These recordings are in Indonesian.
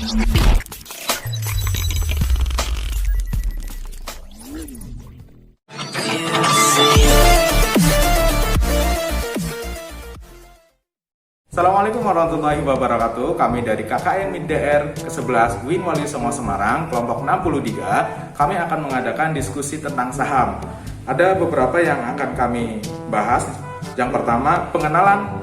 Assalamualaikum warahmatullahi wabarakatuh. Kami dari KKN MIDR ke-11 UIN Waliosongo Semarang, kelompok 63, kami akan mengadakan diskusi tentang saham. Ada beberapa yang akan kami bahas. Yang pertama, pengenalan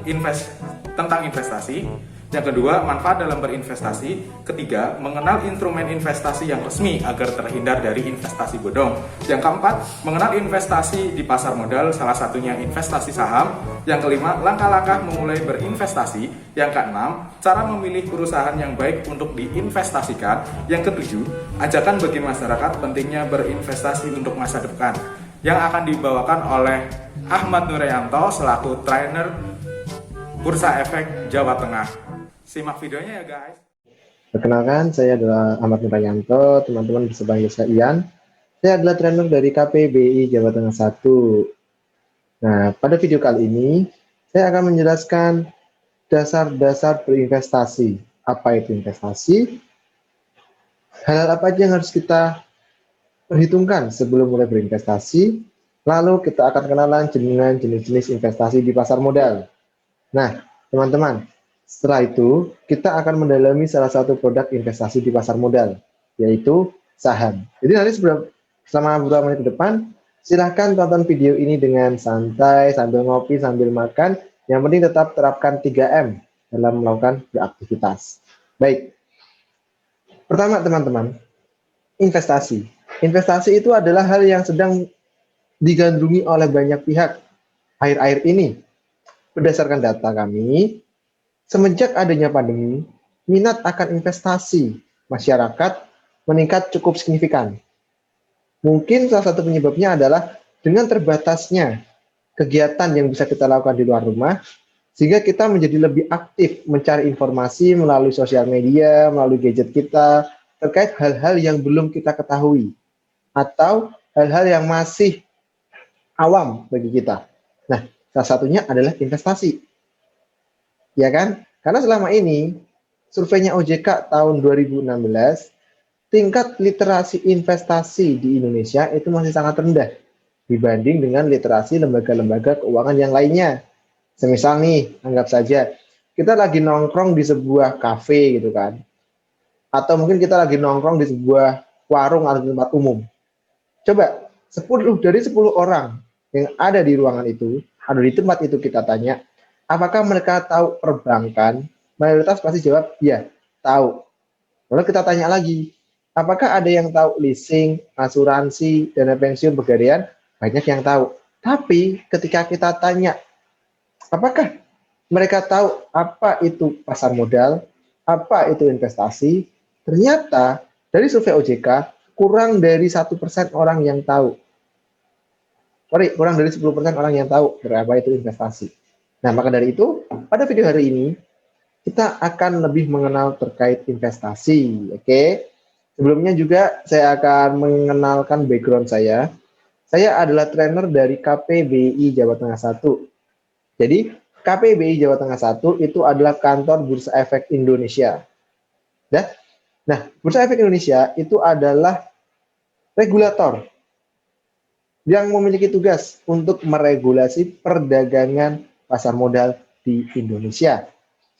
tentang investasi. Yang kedua, manfaat dalam berinvestasi. Ketiga, mengenal instrumen investasi yang resmi agar terhindar dari investasi bodong. Yang keempat, mengenal investasi di pasar modal, salah satunya investasi saham. Yang kelima, langkah-langkah memulai berinvestasi. Yang keenam, cara memilih perusahaan yang baik untuk diinvestasikan. Yang ketujuh, ajakan bagi masyarakat pentingnya berinvestasi untuk masa depan, yang akan dibawakan oleh Ahmad Nurayanto selaku trainer Bursa Efek Jawa Tengah. Simak videonya ya guys. Perkenalkan, saya adalah Ahmad Nurayanto, teman-teman bisa panggil saya Ian. Saya adalah trainer dari KPBI Jawa Tengah 1. Nah, pada video kali ini, saya akan menjelaskan dasar-dasar berinvestasi. Apa itu investasi? Hal-hal apa aja yang harus kita perhitungkan sebelum mulai berinvestasi? Lalu kita akan kenalan dengan jenis-jenis investasi di pasar modal. Nah, teman-teman, setelah itu, kita akan mendalami salah satu produk investasi di pasar modal, yaitu saham. Jadi nanti selama beberapa menit ke depan, silahkan tonton video ini dengan santai, sambil ngopi, sambil makan. Yang penting tetap terapkan 3M dalam melakukan beraktivitas. Baik. Pertama, teman-teman, investasi. Investasi itu adalah hal yang sedang digandrungi oleh banyak pihak akhir-akhir ini. Berdasarkan data kami, semenjak adanya pandemi, minat akan investasi masyarakat meningkat cukup signifikan. Mungkin salah satu penyebabnya adalah dengan terbatasnya kegiatan yang bisa kita lakukan di luar rumah, sehingga kita menjadi lebih aktif mencari informasi melalui sosial media, melalui gadget kita, terkait hal-hal yang belum kita ketahui, atau hal-hal yang masih awam bagi kita. Nah, salah satunya adalah investasi. Ya kan? Karena selama ini, surveinya OJK tahun 2016, tingkat literasi investasi di Indonesia itu masih sangat rendah dibanding dengan literasi lembaga-lembaga keuangan yang lainnya. Semisal nih, anggap saja kita lagi nongkrong di sebuah kafe gitu kan. Atau mungkin kita lagi nongkrong di sebuah warung atau tempat umum. Coba, 10 dari 10 orang yang ada di ruangan itu, ada di tempat itu kita tanya, apakah mereka tahu perbankan? Mayoritas pasti jawab, ya, tahu. Lalu kita tanya lagi, apakah ada yang tahu leasing, asuransi, dana pensiun, pegadaian? Banyak yang tahu. Tapi ketika kita tanya, apakah mereka tahu apa itu pasar modal, apa itu investasi? Ternyata dari survei OJK, kurang dari 1% orang yang tahu. Kurang dari 10% orang yang tahu berapa itu investasi. Nah, maka dari itu, pada video hari ini, kita akan lebih mengenal terkait investasi. Oke? Sebelumnya juga, saya akan mengenalkan background saya. Saya adalah trainer dari KPBI Jawa Tengah 1. Jadi, KPBI Jawa Tengah 1 itu adalah kantor Bursa Efek Indonesia. Ya? Nah, Bursa Efek Indonesia itu adalah regulator yang memiliki tugas untuk meregulasi perdagangan pasar modal di Indonesia.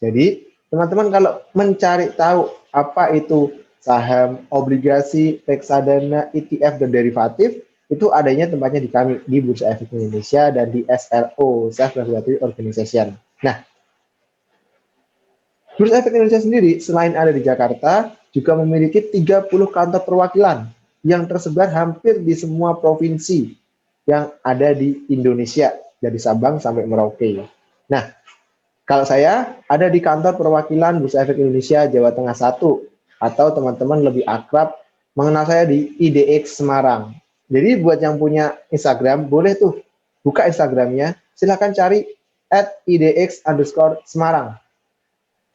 Jadi, teman-teman kalau mencari tahu apa itu saham, obligasi, reksadana, ETF, dan derivatif, itu adanya tempatnya di kami, di Bursa Efek Indonesia dan di SRO, Self Regulatory Organization. Nah, Bursa Efek Indonesia sendiri, selain ada di Jakarta, juga memiliki 30 kantor perwakilan yang tersebar hampir di semua provinsi yang ada di Indonesia, dari Sabang sampai Merauke. Nah, kalau saya ada di kantor perwakilan Bursa Efek Indonesia Jawa Tengah 1, atau teman-teman lebih akrab mengenal saya di IDX Semarang. Jadi buat yang punya Instagram, boleh tuh buka Instagramnya, silahkan cari @idx_Semarang.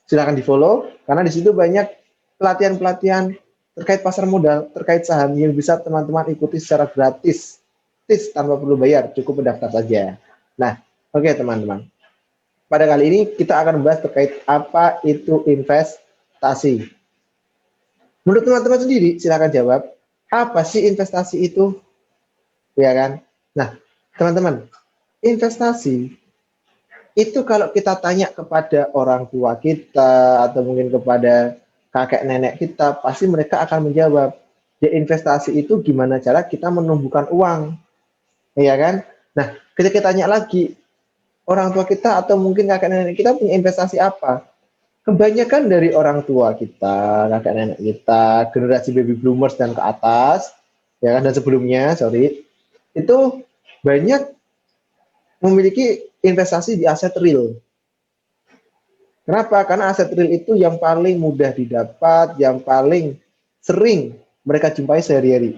Silahkan di follow, karena di situ banyak pelatihan-pelatihan terkait pasar modal, terkait saham yang bisa teman-teman ikuti secara gratis, tanpa perlu bayar, cukup mendaftar saja. Nah, oke teman-teman. Pada kali ini kita akan membahas terkait apa itu investasi. Menurut teman-teman sendiri, silakan jawab. Apa sih investasi itu? Ya kan? Nah, teman-teman, investasi itu kalau kita tanya kepada orang tua kita atau mungkin kepada kakek nenek kita, pasti mereka akan menjawab, ya investasi itu gimana cara kita menumbuhkan uang, ya kan? Nah, ketika kita tanya lagi, orang tua kita atau mungkin kakek nenek kita punya investasi apa? Kebanyakan dari orang tua kita, kakek nenek kita, generasi baby boomers dan ke atas, ya kan, dan sebelumnya, sorry, itu banyak memiliki investasi di aset real. Kenapa? Karena aset real itu yang paling mudah didapat, yang paling sering mereka jumpai sehari-hari.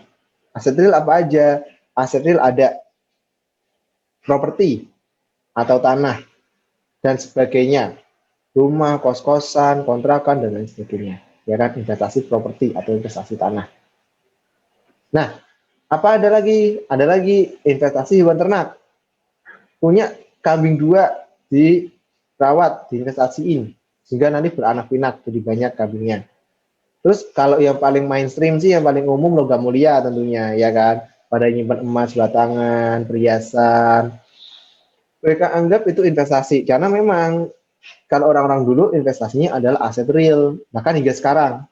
Aset real apa aja? Aset real ada properti atau tanah dan sebagainya. Rumah, kos-kosan, kontrakan, dan lain sebagainya. Ya kan, investasi properti atau investasi tanah. Nah, apa ada lagi? Ada lagi investasi hewan ternak. Punya kambing 2 dirawat, diinvestasiin. Sehingga nanti beranak pinak, jadi banyak kambingnya. Terus kalau yang paling mainstream sih, yang paling umum logam mulia tentunya, ya kan? Pada nyimpan emas, batangan, perhiasan. Mereka anggap itu investasi, karena memang kalau orang-orang dulu investasinya adalah aset real, bahkan hingga sekarang.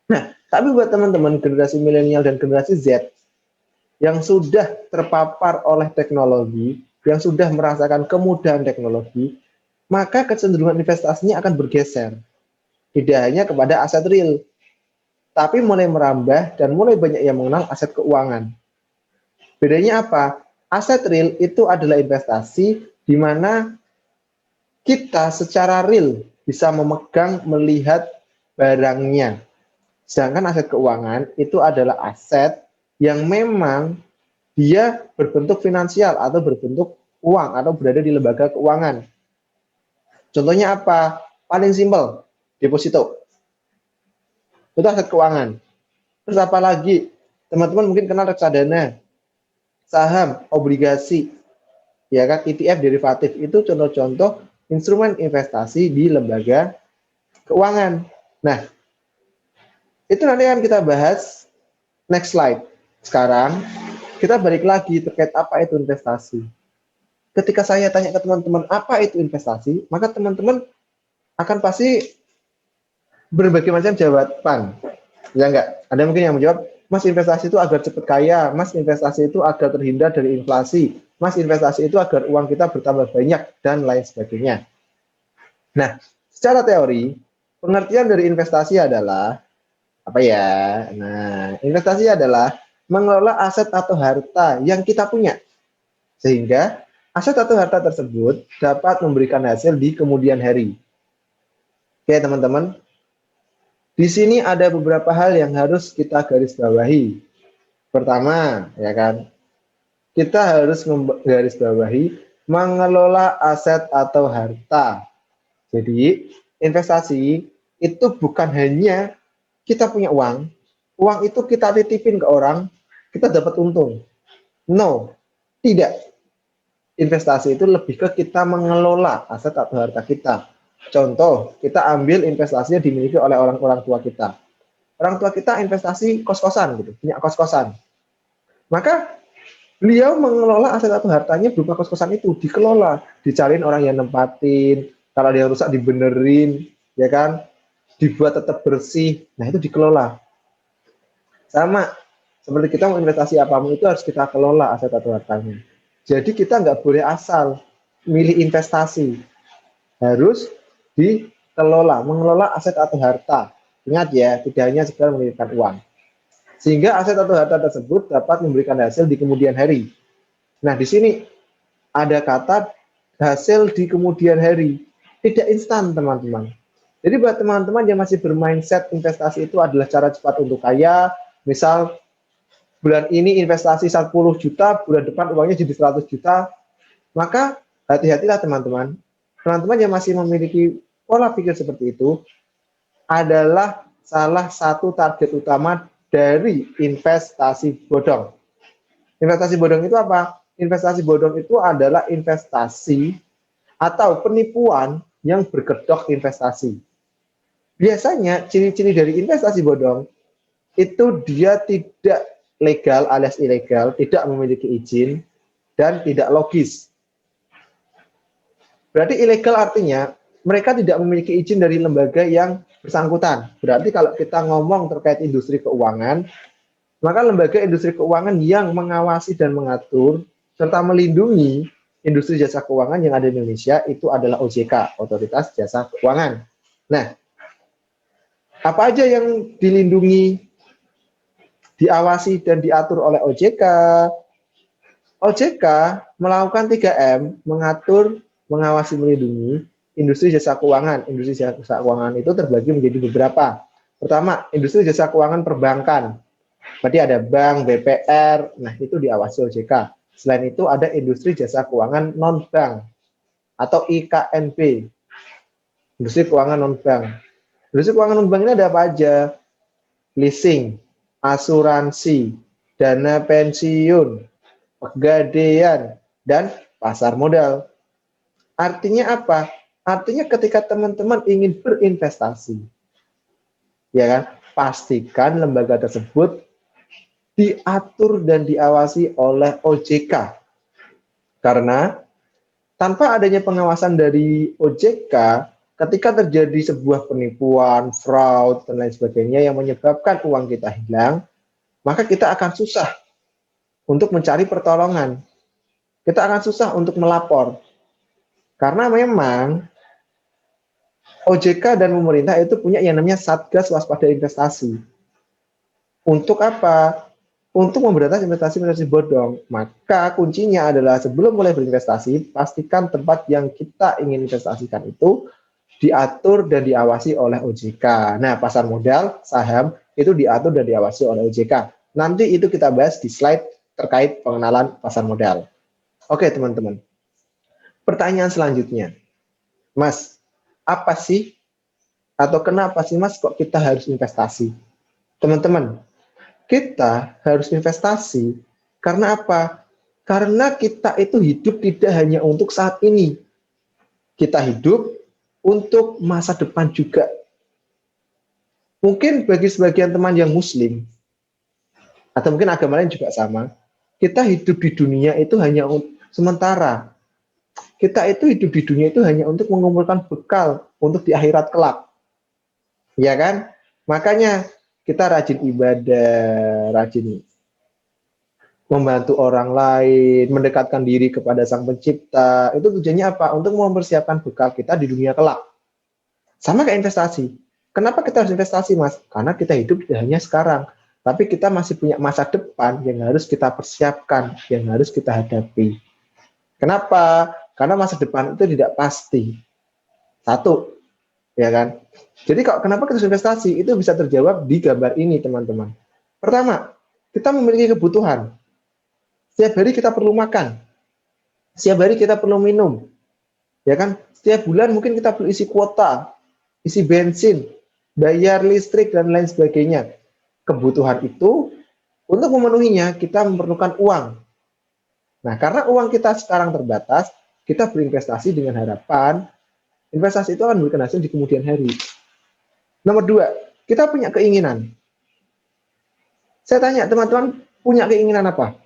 Nah, tapi buat teman-teman generasi milenial dan generasi Z yang sudah terpapar oleh teknologi, yang sudah merasakan kemudahan teknologi, maka kecenderungan investasinya akan bergeser. Tidak hanya kepada aset real, tapi mulai merambah dan mulai banyak yang mengenal aset keuangan. Bedanya apa? Aset real itu adalah investasi di mana kita secara real bisa memegang, melihat barangnya. Sedangkan aset keuangan itu adalah aset yang memang dia berbentuk finansial atau berbentuk uang atau berada di lembaga keuangan. Contohnya apa? Paling simpel, deposito. Itu aset keuangan. Terus apa lagi? Teman-teman mungkin kenal reksadana, saham, obligasi, ya kan, ETF derivatif itu contoh-contoh instrumen investasi di lembaga keuangan. Nah, itu nanti akan kita bahas next slide. Sekarang kita balik lagi terkait apa itu investasi. Ketika saya tanya ke teman-teman apa itu investasi, maka teman-teman akan pasti berbagai macam jawaban. Ya enggak? Ada mungkin yang menjawab, Mas investasi itu agar cepat kaya, Mas investasi itu agar terhindar dari inflasi, Mas investasi itu agar uang kita bertambah banyak, dan lain sebagainya. Nah, secara teori, pengertian dari investasi adalah apa ya? Nah, investasi adalah mengelola aset atau harta yang kita punya, sehingga aset atau harta tersebut dapat memberikan hasil di kemudian hari. Oke, teman-teman. Di sini ada beberapa hal yang harus kita garis bawahi. Pertama, ya kan, kita harus menggaris bawahi mengelola aset atau harta. Jadi, investasi itu bukan hanya kita punya uang, uang itu kita titipin ke orang, kita dapat untung. No, tidak. Investasi itu lebih ke kita mengelola aset atau harta kita. Contoh, kita ambil investasinya dimiliki oleh orang-orang tua kita. Orang tua kita investasi kos-kosan gitu, punya kos-kosan. Maka beliau mengelola aset atau hartanya berupa kos-kosan itu, dikelola, dicariin orang yang nempatin, kalau dia rusak dibenerin, ya kan, dibuat tetap bersih. Nah, itu dikelola. Sama seperti kita mau investasi apapun itu harus kita kelola aset atau hartanya. Jadi kita nggak boleh asal milih investasi, harus dikelola, mengelola aset atau harta. Ingat ya, tidak hanya sekedar mengirimkan uang. Sehingga aset atau harta tersebut dapat memberikan hasil di kemudian hari. Nah, di sini ada kata hasil di kemudian hari. Tidak instan, teman-teman. Jadi buat teman-teman yang masih bermindset investasi itu adalah cara cepat untuk kaya, misal bulan ini investasi 10 juta, bulan depan uangnya jadi 100 juta, maka hati-hatilah teman-teman. Teman-teman yang masih memiliki pola pikir seperti itu adalah salah satu target utama dari investasi bodong. Investasi bodong itu apa? Investasi bodong itu adalah investasi atau penipuan yang berkedok investasi. Biasanya ciri-ciri dari investasi bodong itu dia tidak legal alias ilegal, tidak memiliki izin, dan tidak logis. Berarti ilegal artinya mereka tidak memiliki izin dari lembaga yang bersangkutan. Berarti kalau kita ngomong terkait industri keuangan, maka lembaga industri keuangan yang mengawasi dan mengatur serta melindungi industri jasa keuangan yang ada di Indonesia itu adalah OJK, Otoritas Jasa Keuangan. Nah, apa aja yang dilindungi, diawasi, dan diatur oleh OJK? OJK melakukan 3M, mengatur, mengawasi, melindungi industri jasa keuangan. Industri jasa keuangan itu terbagi menjadi beberapa. Pertama, industri jasa keuangan perbankan. Berarti ada bank, BPR, nah itu diawasi OJK. Selain itu ada industri jasa keuangan non-bank atau IKNB. Industri keuangan non-bank. Industri keuangan non-bank ini ada apa aja? Leasing, asuransi, dana pensiun, pegadaian, dan pasar modal. Artinya apa? Artinya ketika teman-teman ingin berinvestasi, ya kan, pastikan lembaga tersebut diatur dan diawasi oleh OJK. Karena tanpa adanya pengawasan dari OJK, ketika terjadi sebuah penipuan, fraud, dan lain sebagainya yang menyebabkan uang kita hilang, maka kita akan susah untuk mencari pertolongan. Kita akan susah untuk melapor. Karena memang OJK dan pemerintah itu punya yang namanya Satgas Waspada Investasi. Untuk apa? Untuk memberantas investasi bodong. Maka kuncinya adalah sebelum mulai berinvestasi, pastikan tempat yang kita ingin investasikan itu diatur dan diawasi oleh OJK. Nah, pasar modal, saham, itu diatur dan diawasi oleh OJK. Nanti itu kita bahas di slide terkait pengenalan pasar modal. Oke, teman-teman. Pertanyaan selanjutnya. Mas, apa sih atau kenapa sih Mas kok kita harus investasi? Teman-teman, kita harus investasi karena apa? Karena kita itu hidup tidak hanya untuk saat ini. Kita hidup untuk masa depan juga. Mungkin bagi sebagian teman yang muslim, atau mungkin agama lain juga sama, kita hidup di dunia itu hanya sementara. Kita itu hidup di dunia itu hanya untuk mengumpulkan bekal untuk di akhirat kelak. Ya kan? Makanya kita rajin ibadah, rajin membantu orang lain, mendekatkan diri kepada Sang Pencipta. Itu tujuannya apa? Untuk mempersiapkan bekal kita di dunia kelak. Sama kayak investasi. Kenapa kita harus investasi, Mas? Karena kita hidup tidak hanya sekarang, tapi kita masih punya masa depan yang harus kita persiapkan, yang harus kita hadapi. Kenapa? Karena masa depan itu tidak pasti. Satu, ya kan? Jadi kenapa kita harus investasi? Itu bisa terjawab di gambar ini, teman-teman. Pertama, kita memiliki kebutuhan. Setiap hari kita perlu makan. Setiap hari kita perlu minum. Ya kan? Setiap bulan mungkin kita perlu isi kuota, isi bensin, bayar listrik, dan lain sebagainya. Kebutuhan itu, untuk memenuhinya, kita memerlukan uang. Nah, karena uang kita sekarang terbatas, kita berinvestasi dengan harapan investasi itu akan memberikan hasil di kemudian hari. Nomor dua, kita punya keinginan. Saya tanya teman-teman, punya keinginan apa?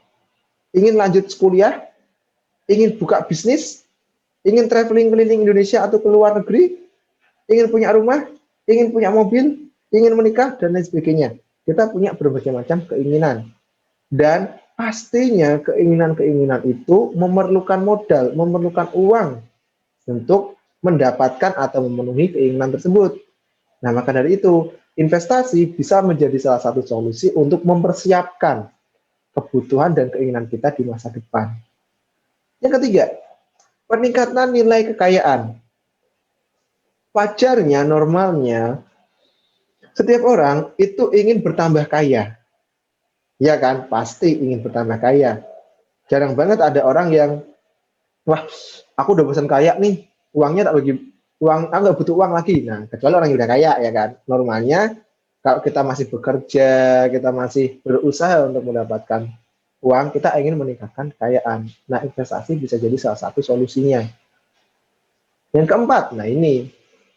Ingin lanjut kuliah? Ingin buka bisnis? Ingin traveling keliling Indonesia atau ke luar negeri? Ingin punya rumah? Ingin punya mobil? Ingin menikah? Dan lain sebagainya. Kita punya berbagai macam keinginan. Dan pastinya keinginan-keinginan itu memerlukan modal, memerlukan uang untuk mendapatkan atau memenuhi keinginan tersebut. Nah, maka dari itu, investasi bisa menjadi salah satu solusi untuk mempersiapkan kebutuhan dan keinginan kita di masa depan. Yang ketiga, peningkatan nilai kekayaan. Wajarnya, normalnya, setiap orang itu ingin bertambah kaya. Ya kan, pasti ingin bertambah kaya. Jarang banget ada orang yang, wah, aku udah bosan kaya nih, uangnya tak bagi, aku nggak butuh uang lagi. Nah, kecuali orang yang udah kaya, ya kan. Normalnya, kalau kita masih bekerja, kita masih berusaha untuk mendapatkan uang, kita ingin meningkatkan kekayaan. Nah, investasi bisa jadi salah satu solusinya. Yang keempat, nah ini,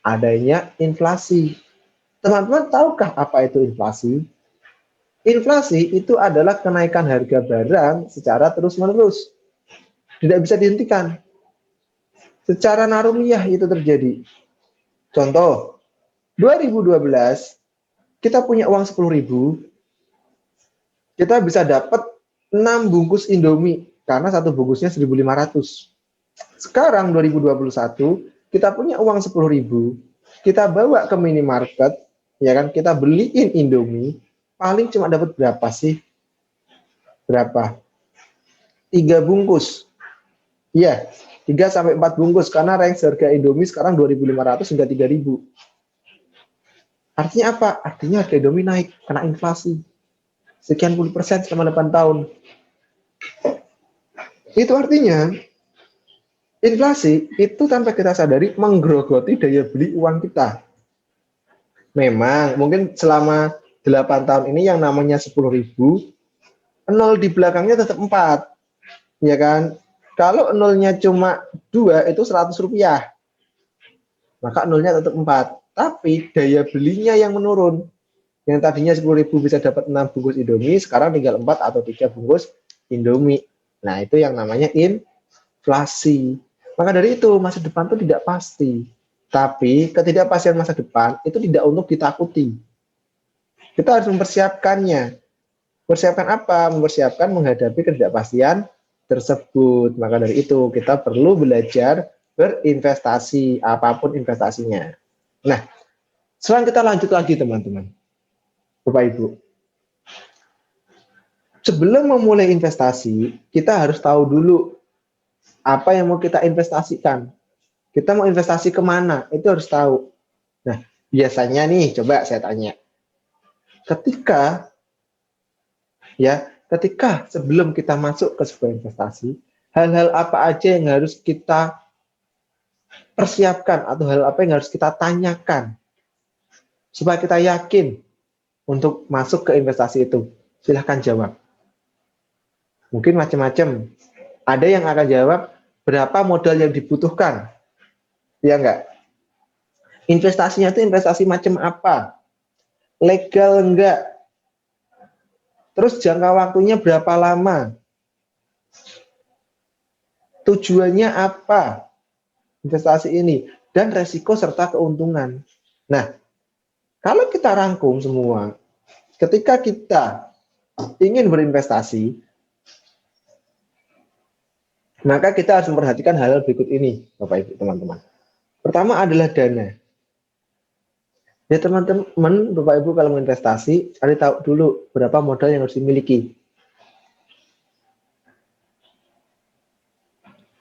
adanya inflasi. Teman-teman tahukah apa itu inflasi? Inflasi itu adalah kenaikan harga barang secara terus-menerus. Tidak bisa dihentikan. Secara narumiyah itu terjadi. Contoh, 2012 kita punya uang 10.000, kita bisa dapat 6 bungkus Indomie karena satu bungkusnya 1.500. Sekarang 2021 kita punya uang 10.000, kita bawa ke minimarket, ya kan, kita beliin Indomie, paling cuma dapat berapa sih? Berapa? 3 bungkus. Iya, 3 sampai 4 bungkus karena range harga Indomie sekarang 2.500 hingga 3.000. Artinya apa? Artinya harga Indomie naik, kena inflasi. Sekian puluh persen selama 8 tahun. Itu artinya inflasi itu tanpa kita sadari menggerogoti daya beli uang kita. Memang mungkin selama 8 tahun ini yang namanya 10.000, nol di belakangnya tetap 4. Ya kan? Kalau nolnya cuma 2 itu 100 rupiah. Maka nolnya tetap 4. Tapi daya belinya yang menurun. Yang tadinya 10.000 bisa dapat 6 bungkus Indomie, sekarang tinggal 4 atau 3 bungkus Indomie. Nah, itu yang namanya inflasi. Maka dari itu, masa depan itu tidak pasti. Tapi ketidakpastian masa depan itu tidak untuk ditakuti. Kita harus mempersiapkannya. Persiapkan apa? Mempersiapkan menghadapi ketidakpastian tersebut. Maka dari itu, kita perlu belajar berinvestasi, apapun investasinya. Nah, sekarang kita lanjut lagi, teman-teman. Bapak Ibu, sebelum memulai investasi, kita harus tahu dulu apa yang mau kita investasikan. Kita mau investasi kemana, itu harus tahu. Nah, biasanya nih, coba saya tanya. Ketika sebelum kita masuk ke sebuah investasi, hal-hal apa aja yang harus kita persiapkan atau hal apa yang harus kita tanyakan supaya kita yakin untuk masuk ke investasi itu? Silahkan jawab. Mungkin macam-macam. Ada yang akan jawab berapa modal yang dibutuhkan. Ya enggak? Investasinya itu investasi macam apa? Legal enggak? Terus jangka waktunya berapa lama? Tujuannya apa? Investasi ini. Dan resiko serta keuntungan. Nah, kalau kita rangkum semua, ketika kita ingin berinvestasi, maka kita harus memperhatikan hal berikut ini, Bapak Ibu, teman-teman. Pertama adalah dana. Ya teman-teman, Bapak Ibu kalau investasi, cari tahu dulu berapa modal yang harus dimiliki.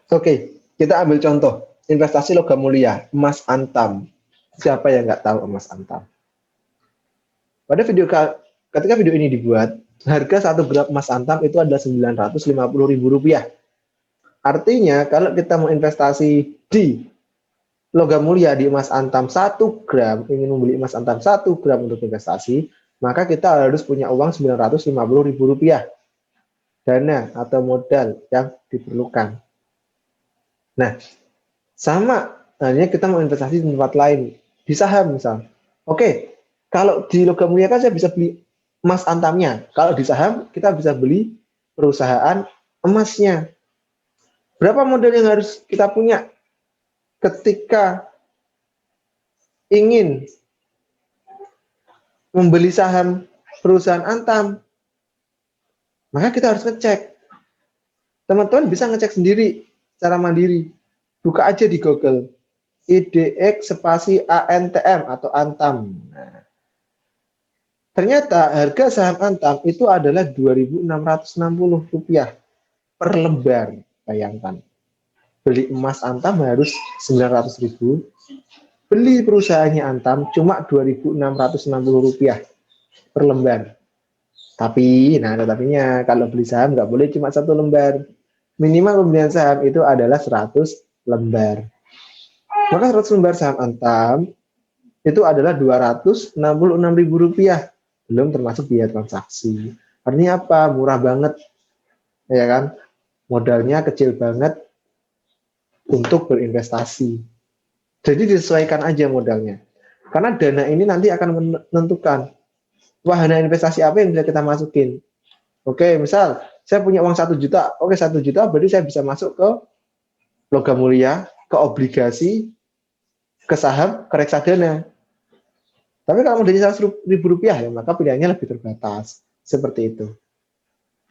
Oke, kita ambil contoh. Investasi logam mulia, emas antam. Siapa yang nggak tahu emas antam? Ketika video ini dibuat, harga 1 gram emas antam itu adalah Rp950.000. Artinya kalau kita mau investasi di logam mulia di emas antam 1 gram, ingin membeli emas antam 1 gram untuk investasi, maka kita harus punya uang Rp950.000 dana atau modal yang diperlukan. Nah, sama halnya kita mau investasi di tempat lain, di saham misal. Oke, kalau di logam mulia kan saya bisa beli emas antamnya. Kalau di saham kita bisa beli perusahaan emasnya. Berapa modal yang harus kita punya ketika ingin membeli saham perusahaan antam? Maka kita harus ngecek. Teman-teman bisa ngecek sendiri secara mandiri. Buka aja di Google. IDX spasi ANTM atau Antam. Nah, ternyata harga saham Antam itu adalah Rp2.660 per lembar. Bayangkan. Beli emas Antam harus 900.000. Beli perusahaannya Antam cuma Rp2.660 per lembar. Tetapinya kalau beli saham nggak boleh cuma 1 lembar. Minimal pembelian saham itu adalah 100 lembar. Maka 100 lembar saham Antam itu adalah Rp266.000. Belum termasuk biaya transaksi. Artinya apa? Murah banget. Ya kan? Modalnya kecil banget untuk berinvestasi. Jadi disesuaikan aja modalnya. Karena dana ini nanti akan menentukan wahana investasi apa yang bisa kita masukin. Oke, misal saya punya uang 1 juta, oke 1 juta berarti saya bisa masuk ke logam mulia, ke obligasi, ke saham, ke reksadana. Tapi kalau modalnya 100 ribu rupiah ya maka pilihannya lebih terbatas. Seperti itu.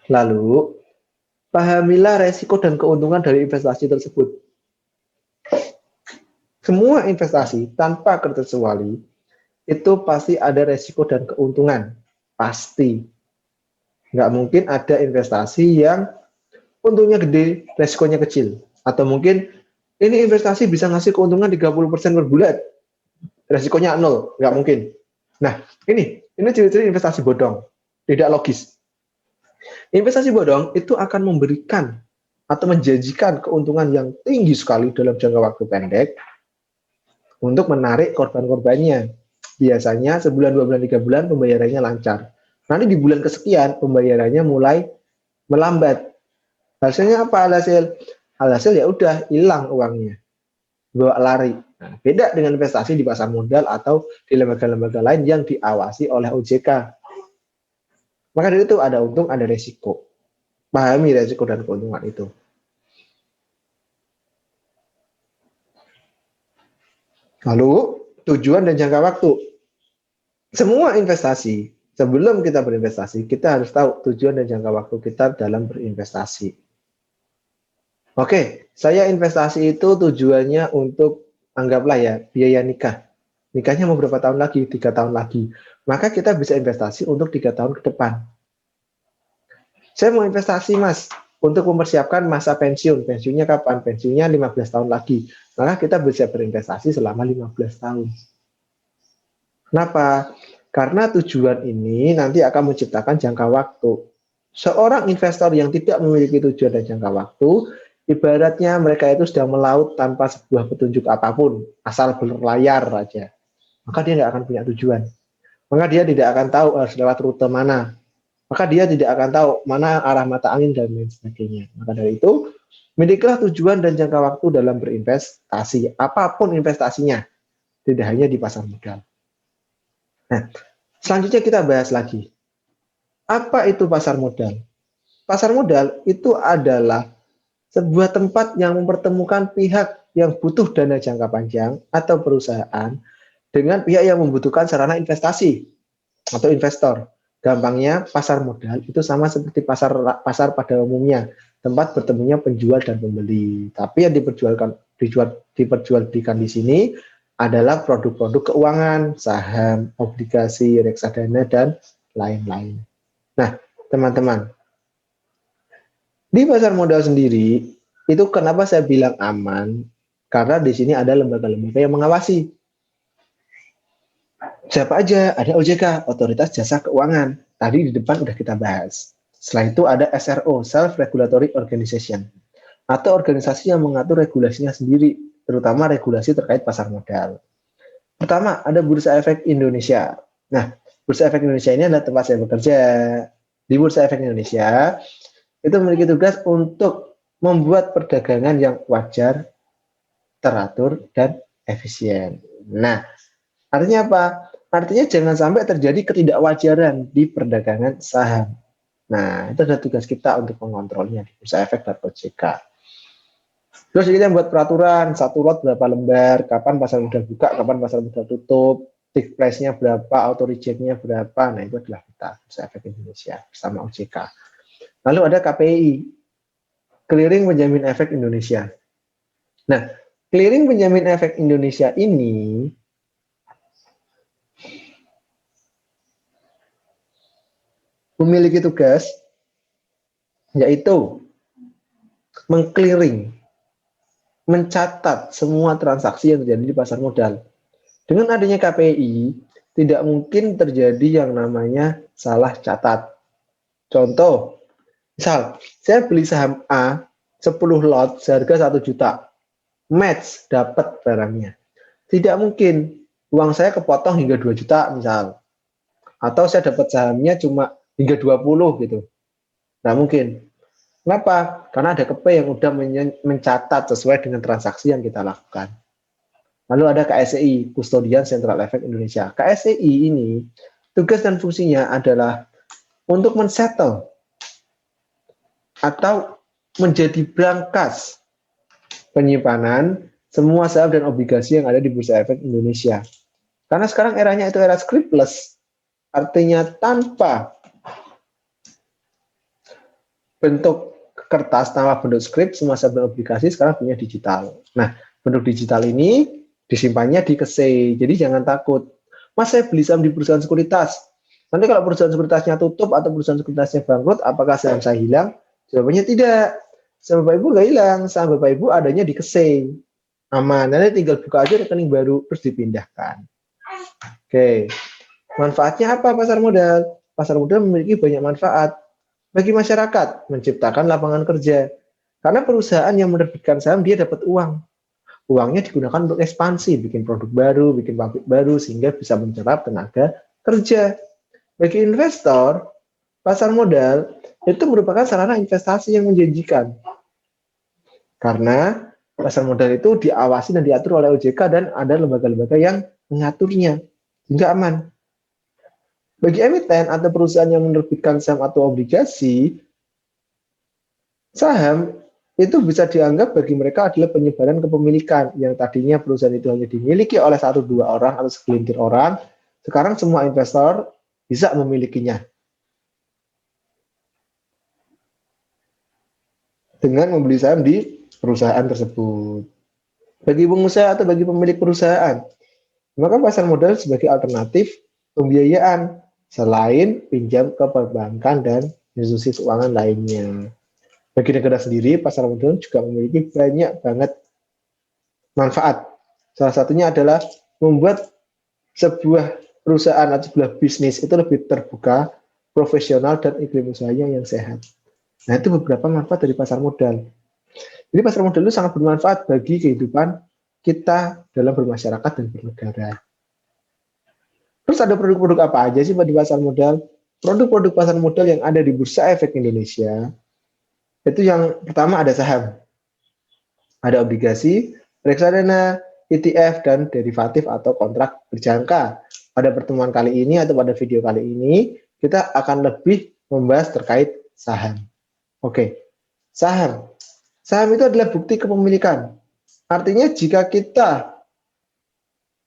Lalu, pahamilah resiko dan keuntungan dari investasi tersebut. Semua investasi tanpa terkecuali itu pasti ada resiko dan keuntungan. Pasti. Nggak mungkin ada investasi yang untungnya gede, resikonya kecil. Atau mungkin ini investasi bisa ngasih keuntungan 30% per bulan, resikonya nol, nggak mungkin. Nah, ini ciri-ciri investasi bodong, tidak logis. Investasi bodong itu akan memberikan atau menjanjikan keuntungan yang tinggi sekali dalam jangka waktu pendek untuk menarik korban-korbannya. Biasanya sebulan, 2 bulan, 3 bulan pembayarannya lancar. Nanti di bulan kesekian pembayarannya mulai melambat. Hasilnya apa hasil? Hasil ya udah hilang uangnya, bawa lari. Nah, beda dengan investasi di pasar modal atau di lembaga-lembaga lain yang diawasi oleh OJK. Maka dari itu ada untung, ada resiko. Pahami resiko dan keuntungan itu. Lalu, tujuan dan jangka waktu. Semua investasi, sebelum kita berinvestasi, kita harus tahu tujuan dan jangka waktu kita dalam berinvestasi. Oke, saya investasi itu tujuannya untuk, anggaplah ya, biaya nikah. Nikahnya mau berapa tahun lagi? 3 tahun lagi. Maka kita bisa investasi untuk 3 tahun ke depan. Saya mau investasi, Mas, untuk mempersiapkan masa pensiun. Pensiunnya kapan? Pensiunnya 15 tahun lagi. Maka kita bisa berinvestasi selama 15 tahun. Kenapa? Karena tujuan ini nanti akan menciptakan jangka waktu. Seorang investor yang tidak memiliki tujuan dan jangka waktu, ibaratnya mereka itu sedang melaut tanpa sebuah petunjuk apapun, asal berlayar saja. Maka dia tidak akan punya tujuan. Maka dia tidak akan tahu harus lewat rute mana. Maka dia tidak akan tahu mana arah mata angin dan lain sebagainya. Maka dari itu, milikilah tujuan dan jangka waktu dalam berinvestasi. Apapun investasinya, tidak hanya di pasar modal. Nah, selanjutnya kita bahas lagi. Apa itu pasar modal? Pasar modal itu adalah sebuah tempat yang mempertemukan pihak yang butuh dana jangka panjang atau perusahaan dengan pihak yang membutuhkan sarana investasi atau investor. Gampangnya pasar modal itu sama seperti pasar pada umumnya, tempat bertemunya penjual dan pembeli. Tapi yang diperjualbelikan di sini adalah produk-produk keuangan, saham, obligasi, reksadana, dan lain-lain. Nah, teman-teman, di pasar modal sendiri, itu kenapa saya bilang aman? Karena di sini ada lembaga-lembaga yang mengawasi. Siapa aja? Ada OJK, Otoritas Jasa Keuangan. Tadi di depan udah kita bahas. Setelah itu ada SRO, Self Regulatory Organization, atau organisasi yang mengatur regulasinya sendiri, terutama regulasi terkait pasar modal. Pertama, ada Bursa Efek Indonesia. Nah, Bursa Efek Indonesia ini adalah tempat saya bekerja. Di Bursa Efek Indonesia, itu memiliki tugas untuk membuat perdagangan yang wajar, teratur, dan efisien. Nah, artinya apa? Artinya jangan sampai terjadi ketidakwajaran di perdagangan saham. Nah, itu adalah tugas kita untuk mengontrolnya di Bursa Efek dan OJK. Terus kita buat peraturan, satu lot berapa lembar, kapan pasar modal buka, kapan pasar modal tutup, tick price-nya berapa, auto reject-nya berapa. Nah, itu adalah kita, Bursa Efek Indonesia bersama OJK. Lalu ada KPI, Clearing Penjamin Efek Indonesia. Nah, Clearing Penjamin Efek Indonesia ini memiliki tugas yaitu mengclearing, mencatat semua transaksi yang terjadi di pasar modal. Dengan adanya KPI, tidak mungkin terjadi yang namanya salah catat. Contoh, misal saya beli saham A 10 lot seharga 1 juta. Match dapat barangnya. Tidak mungkin uang saya kepotong hingga 2 juta misal. Atau saya dapat sahamnya cuma hingga 20 gitu. Nggak mungkin. Kenapa? Karena ada KP yang udah mencatat sesuai dengan transaksi yang kita lakukan. Lalu ada KSEI, Custodian Central Effect Indonesia. KSEI ini tugas dan fungsinya adalah untuk men-settle atau menjadi brankas penyimpanan semua saham dan obligasi yang ada di Bursa Efek Indonesia. Karena sekarang eranya itu era scriptless, artinya tanpa bentuk kertas, tanpa bentuk skrip, semua saham dan obligasi sekarang punya digital. Nah, bentuk digital ini disimpannya di KSEI, jadi jangan takut. Mas, saya beli saham di perusahaan sekuritas. Nanti kalau perusahaan sekuritasnya tutup atau perusahaan sekuritasnya bangkrut, apakah saham saya hilang? Jawabannya tidak. Saham Bapak Ibu nggak hilang, saham Bapak Ibu adanya di KSEI. Aman, nanti tinggal buka aja rekening baru, terus dipindahkan. Oke, manfaatnya apa pasar modal? Pasar modal memiliki banyak manfaat. Bagi masyarakat, menciptakan lapangan kerja. Karena perusahaan yang menerbitkan saham, dia dapat uang. Uangnya digunakan untuk ekspansi, bikin produk baru, bikin pabrik baru, sehingga bisa menyerap tenaga kerja. Bagi investor, pasar modal itu merupakan sarana investasi yang menjanjikan. Karena pasar modal itu diawasi dan diatur oleh OJK dan ada lembaga-lembaga yang mengaturnya, sehingga aman. Bagi emiten atau perusahaan yang menerbitkan saham atau obligasi, saham itu bisa dianggap bagi mereka adalah penyebaran kepemilikan yang tadinya perusahaan itu hanya dimiliki oleh 1-2 orang atau segelintir orang, sekarang semua investor bisa memilikinya dengan membeli saham di perusahaan tersebut. Bagi pengusaha atau bagi pemilik perusahaan, maka pasar modal sebagai alternatif pembiayaan selain pinjam ke perbankan dan institusi keuangan lainnya. Bagi negara sendiri, pasar modal juga memiliki banyak banget manfaat. Salah satunya adalah membuat sebuah perusahaan atau sebuah bisnis itu lebih terbuka, profesional, dan iklim usahanya yang sehat. Nah, itu beberapa manfaat dari pasar modal. Jadi pasar modal itu sangat bermanfaat bagi kehidupan kita dalam bermasyarakat dan bernegara. Terus ada produk-produk apa aja sih di pasar modal? Produk-produk pasar modal yang ada di Bursa Efek Indonesia, itu yang pertama ada saham, ada obligasi, reksadana, ETF, dan derivatif atau kontrak berjangka. Pada pertemuan kali ini atau pada video kali ini, kita akan lebih membahas terkait saham. Oke, saham. Saham itu adalah bukti kepemilikan. Artinya jika kita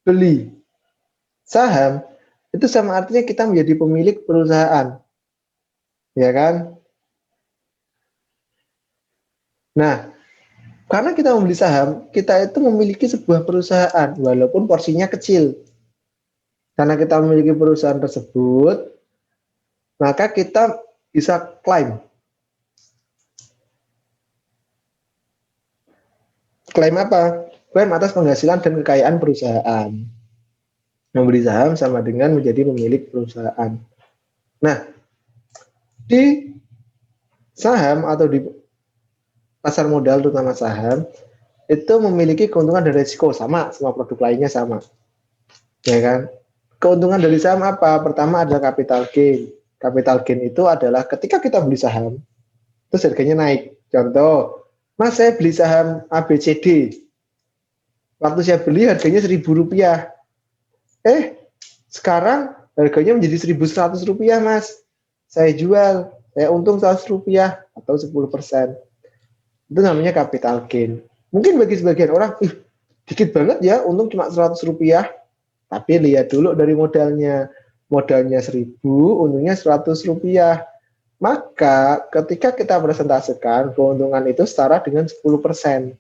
beli saham, itu sama artinya kita menjadi pemilik perusahaan. Ya kan? Nah, karena kita membeli saham, kita itu memiliki sebuah perusahaan, walaupun porsinya kecil. Karena kita memiliki perusahaan tersebut, maka kita bisa klaim. Klaim apa? Klaim atas penghasilan dan kekayaan perusahaan. Membeli saham sama dengan menjadi pemilik perusahaan. Nah, di saham atau di pasar modal terutama saham, itu memiliki keuntungan dan risiko sama produk lainnya sama. Ya kan? Keuntungan dari saham apa? Pertama adalah capital gain. Capital gain itu adalah ketika kita beli saham, terus harganya naik. Contoh, Mas, saya beli saham ABCD. Waktu saya beli harganya Rp1.000. Sekarang harganya menjadi Rp1.100, Mas. Saya jual, saya untung Rp100 atau 10%. Itu namanya capital gain. Mungkin bagi sebagian orang, dikit banget ya, untung cuma Rp100. Tapi lihat dulu dari modalnya. Modalnya 1.000, untungnya Rp100. Maka ketika kita presentasikan, keuntungan itu setara dengan 10%.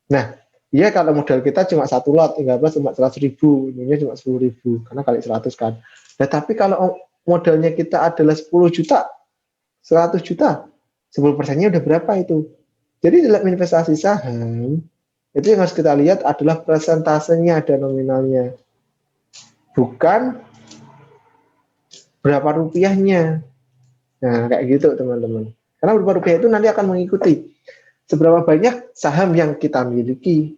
Nah, iya kalau modal kita cuma 1 lot, tinggal cuma 100.000, untungnya cuma 10.000, karena kali 100 kan. Nah, tapi kalau modalnya kita adalah 10 juta, 100 juta, 10%-nya udah berapa itu? Jadi dalam investasi saham, itu yang harus kita lihat adalah persentasenya dan nominalnya. Bukan berapa rupiahnya. Nah, kayak gitu teman-teman. Karena berapa rupiah itu nanti akan mengikuti seberapa banyak saham yang kita miliki.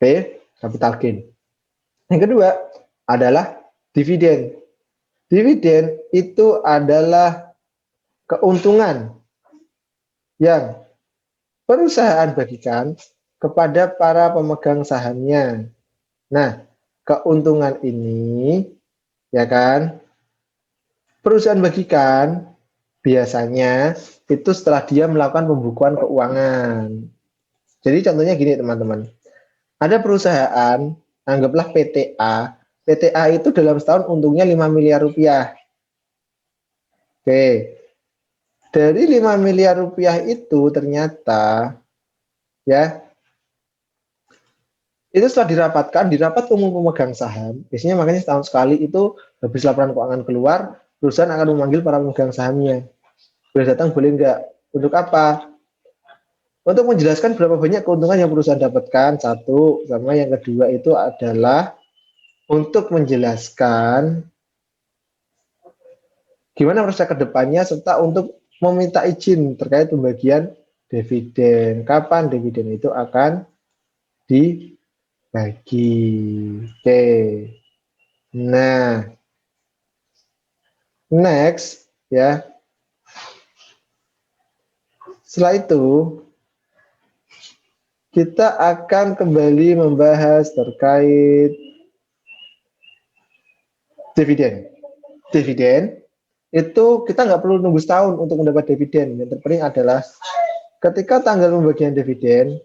Oke, capital gain. Yang kedua adalah dividen. Dividen itu adalah keuntungan yang perusahaan bagikan kepada para pemegang sahamnya. Nah, keuntungan ini, ya kan, perusahaan bagikan biasanya itu setelah dia melakukan pembukuan keuangan. Jadi contohnya gini teman-teman, ada perusahaan, anggaplah PTA. PTA itu dalam setahun untungnya 5 miliar rupiah. Oke, dari 5 miliar rupiah itu ternyata ya itu setelah dirapatkan di rapat umum pemegang saham, biasanya makanya setahun sekali itu habis laporan keuangan keluar, perusahaan akan memanggil para pemegang sahamnya. Boleh datang, boleh enggak? Untuk apa? Untuk menjelaskan berapa banyak keuntungan yang perusahaan dapatkan, satu, sama yang kedua itu adalah untuk menjelaskan gimana proses kedepannya serta untuk meminta izin terkait pembagian dividen. Kapan dividen itu akan dibagi? Oke. Nah, next ya. Setelah itu kita akan kembali membahas terkait dividen. Dividen itu kita nggak perlu nunggu setahun untuk mendapat dividen. Yang terpenting adalah ketika tanggal pembagian dividen,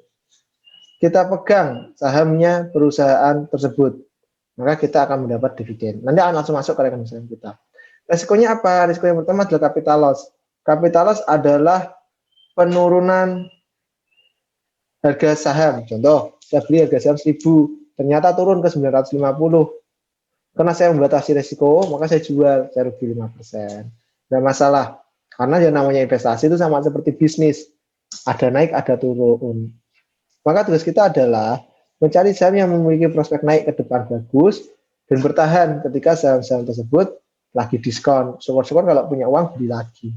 kita pegang sahamnya perusahaan tersebut, maka kita akan mendapat dividen. Nanti akan langsung masuk ke rekening saham kita. Resikonya apa? Risiko yang pertama adalah capital loss. Capital loss adalah penurunan harga saham. Contoh, saya beli harga saham 1000, ternyata turun ke 950. Karena saya membatasi risiko, maka saya jual, saya rugi 5%. Tidak masalah. Karena yang namanya investasi itu sama seperti bisnis. Ada naik, ada turun. Maka tugas kita adalah mencari saham yang memiliki prospek naik ke depan bagus dan bertahan ketika saham-saham tersebut lagi diskon. Syukur-syukur kalau punya uang beli lagi.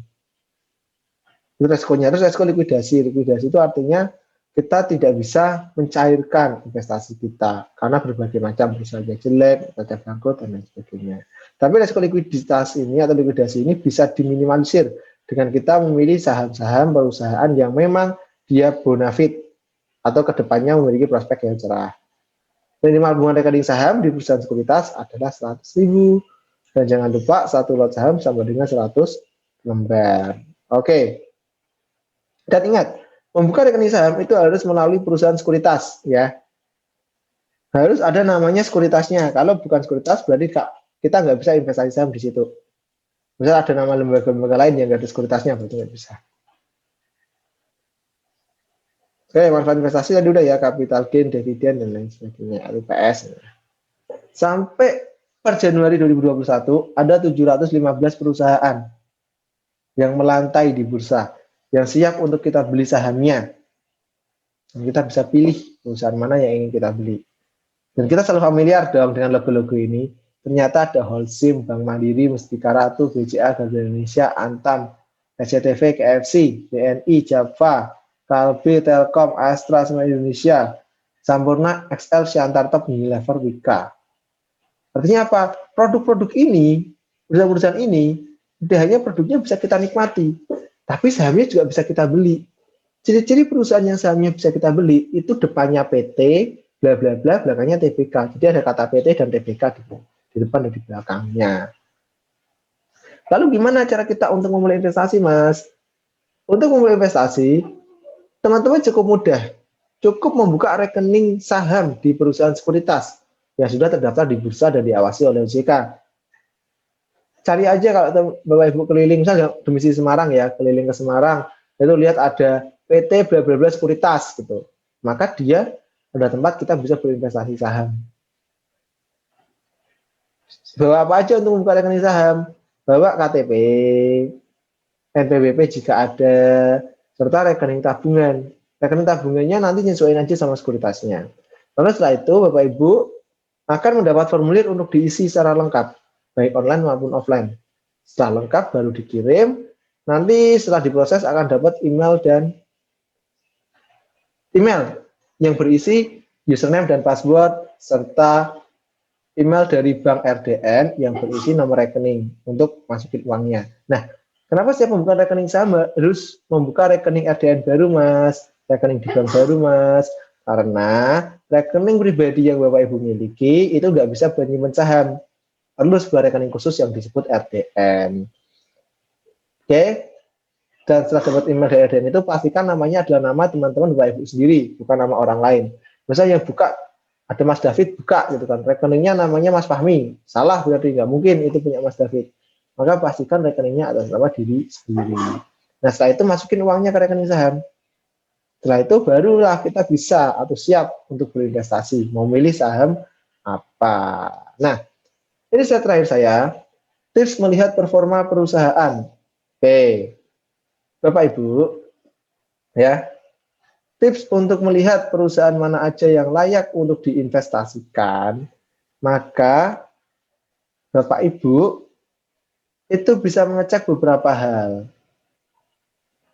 Itu resikonya. Terus resiko likuidasi. Likuidasi itu artinya kita tidak bisa mencairkan investasi kita karena berbagai macam perusahaannya jelek, ada bangkrut dan lain sebagainya. Tapi resiko likuiditas ini atau likuidasi ini bisa diminimalisir dengan kita memilih saham-saham perusahaan yang memang dia bonafit atau kedepannya memiliki prospek yang cerah. Minimal bunga rekening saham di perusahaan sekuritas adalah 100.000 dan jangan lupa satu lot saham sama dengan 100 lembar. Oke. Dan ingat, membuka rekening saham itu harus melalui perusahaan sekuritas, ya. Harus ada namanya sekuritasnya. Kalau bukan sekuritas, berarti kita nggak bisa investasi saham di situ. Misal ada nama lembaga-lembaga lain yang nggak ada sekuritasnya, berarti nggak bisa. Oke, manfaat investasi tadi udah ya, capital gain, dividen, dan lain sebagainya, LPS. Sampai per Januari 2021, ada 715 perusahaan yang melantai di bursa, yang siap untuk kita beli sahamnya. Dan kita bisa pilih perusahaan mana yang ingin kita beli. Dan kita selalu familiar dong dengan logo-logo ini. Ternyata ada Holcim, Bank Mandiri, Mustika Ratu, BCA, Garuda Indonesia, Antam, SCTV, KFC, BNI, Java, Kalbe, Telkom, Astra, Semen Indonesia, Sampurna, XL, Siantartop, Unilever, Wika. Artinya apa? Produk-produk ini, perusahaan-perusahaan ini, tidak hanya produknya bisa kita nikmati, tapi sahamnya juga bisa kita beli. Ciri-ciri perusahaan yang sahamnya bisa kita beli itu depannya PT, bla bla bla, belakangnya TBK. Jadi ada kata PT dan TBK di depan dan di belakangnya. Lalu gimana cara kita untuk memulai investasi, Mas? Untuk memulai investasi, teman-teman cukup mudah. Cukup membuka rekening saham di perusahaan sekuritas yang sudah terdaftar di bursa dan diawasi oleh OJK. Cari aja kalau Bapak Ibu keliling, misalnya domisili Semarang ya, keliling ke Semarang, itu lihat ada PT bla bla bla sekuritas gitu. Maka dia ada tempat kita bisa berinvestasi saham. Bawa apa aja untuk membuka rekening saham? Bawa KTP, NPWP jika ada, serta rekening tabungan. Rekening tabungannya nanti nyesuaiin aja sama sekuritasnya. Lalu setelah itu Bapak Ibu akan mendapat formulir untuk diisi secara lengkap, baik online maupun offline. Setelah lengkap baru dikirim, nanti setelah diproses akan dapat email yang berisi username dan password serta email dari Bank RDN yang berisi nomor rekening untuk masukin uangnya. Nah, kenapa saya membuka rekening saham harus membuka rekening RDN baru, Mas? Rekening di bank baru, Mas? Karena rekening pribadi yang Bapak Ibu miliki itu nggak bisa buat nyimpen saham. Perlu sebuah rekening khusus yang disebut RDN. Oke? Dan setelah dapat email dari RDN itu, pastikan namanya adalah nama teman-teman Bapak Ibu sendiri, bukan nama orang lain. Misalnya yang buka, ada Mas David buka gitu kan, rekeningnya namanya Mas Fahmi. Salah berarti, nggak mungkin itu punya Mas David. Maka pastikan rekeningnya atas nama diri sendiri. Nah, setelah itu masukin uangnya ke rekening saham. Setelah itu barulah kita bisa atau siap untuk berinvestasi. Mau milih saham apa. Nah, ini slide terakhir saya. Tips melihat performa perusahaan. Oke, Bapak Ibu, ya, tips untuk melihat perusahaan mana aja yang layak untuk diinvestasikan, maka Bapak Ibu itu bisa mengecek beberapa hal.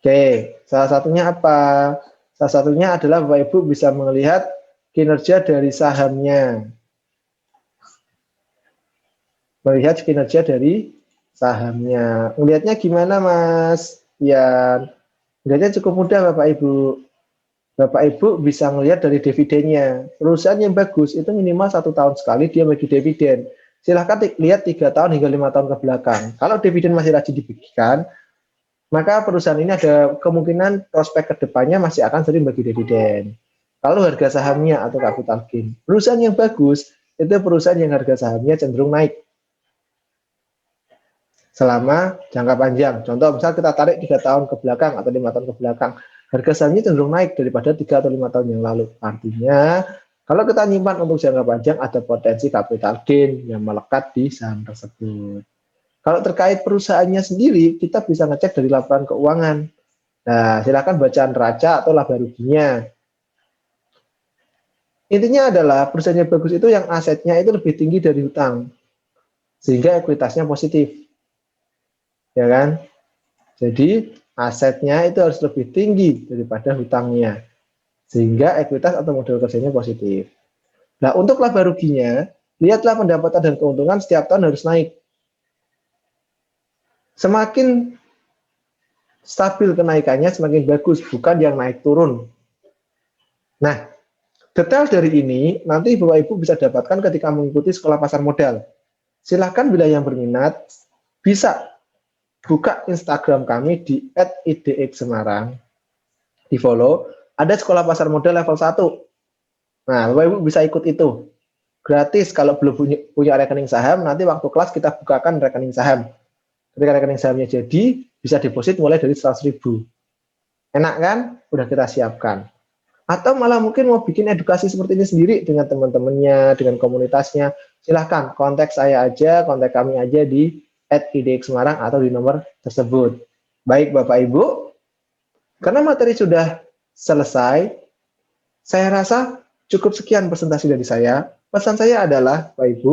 Oke, salah satunya apa? Salah satunya adalah Bapak Ibu bisa melihat kinerja dari sahamnya. Melihat kinerja dari sahamnya. Melihatnya gimana, Mas? Ya, melihatnya cukup mudah, Bapak Ibu. Bapak Ibu bisa melihat dari dividennya. Perusahaan yang bagus itu minimal 1 tahun sekali dia bagi dividen. Silahkan lihat 3 tahun hingga 5 tahun ke belakang. Kalau dividen masih rajin dibagikan, maka perusahaan ini ada kemungkinan prospek kedepannya masih akan sering bagi dividen. Kalau harga sahamnya atau capital gain, perusahaan yang bagus itu perusahaan yang harga sahamnya cenderung naik selama jangka panjang. Contoh, misal kita tarik 3 tahun ke belakang atau 5 tahun ke belakang, harga sahamnya cenderung naik daripada 3 atau 5 tahun yang lalu. Artinya, kalau kita nyimpan untuk jangka panjang, ada potensi capital gain yang melekat di saham tersebut. Kalau terkait perusahaannya sendiri, kita bisa ngecek dari laporan keuangan. Nah, silakan baca neraca atau laba ruginya. Intinya adalah perusahaan yang bagus itu yang asetnya itu lebih tinggi dari hutang, sehingga ekuitasnya positif. Ya kan? Jadi asetnya itu harus lebih tinggi daripada hutangnya, sehingga ekuitas atau modal kerjanya positif. Nah, untuk laba ruginya, lihatlah pendapatan dan keuntungan setiap tahun harus naik. Semakin stabil kenaikannya, semakin bagus, bukan yang naik turun. Nah, detail dari ini nanti Bapak Ibu bisa dapatkan ketika mengikuti sekolah pasar modal. Silahkan bila yang berminat, bisa buka Instagram kami di @idx_semarang, di follow, ada sekolah pasar modal level 1. Nah, Bapak Ibu bisa ikut itu. Gratis kalau belum punya rekening saham, nanti waktu kelas kita bukakan rekening saham. Ketika rekening sahamnya jadi, bisa deposit mulai dari 100.000. Enak kan? Udah kita siapkan. Atau malah mungkin mau bikin edukasi seperti ini sendiri dengan teman-temannya, dengan komunitasnya, silahkan kontak saya aja, kontak kami aja di @idx_semarang atau di nomor tersebut. Baik Bapak Ibu, karena materi sudah selesai, saya rasa cukup sekian presentasi dari saya. Pesan saya adalah, Bapak Ibu,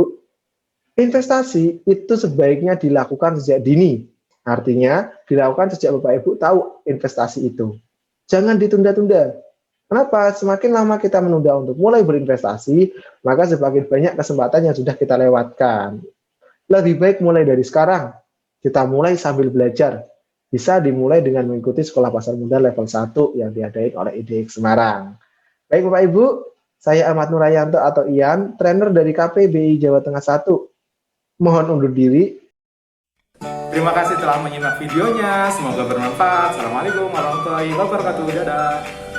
investasi itu sebaiknya dilakukan sejak dini. Artinya, dilakukan sejak Bapak Ibu tahu investasi itu. Jangan ditunda-tunda. Kenapa? Semakin lama kita menunda untuk mulai berinvestasi, maka semakin banyak kesempatan yang sudah kita lewatkan. Lebih baik mulai dari sekarang. Kita mulai sambil belajar. Bisa dimulai dengan mengikuti sekolah pasar modal level 1 yang diadain oleh IDX Semarang. Baik Bapak Ibu, saya Ahmad Nurayanto atau Ian, trainer dari KPBI Jawa Tengah 1. Mohon undur diri. Terima kasih telah menyimak videonya. Semoga bermanfaat. Assalamualaikum warahmatullahi wabarakatuh. Dadah.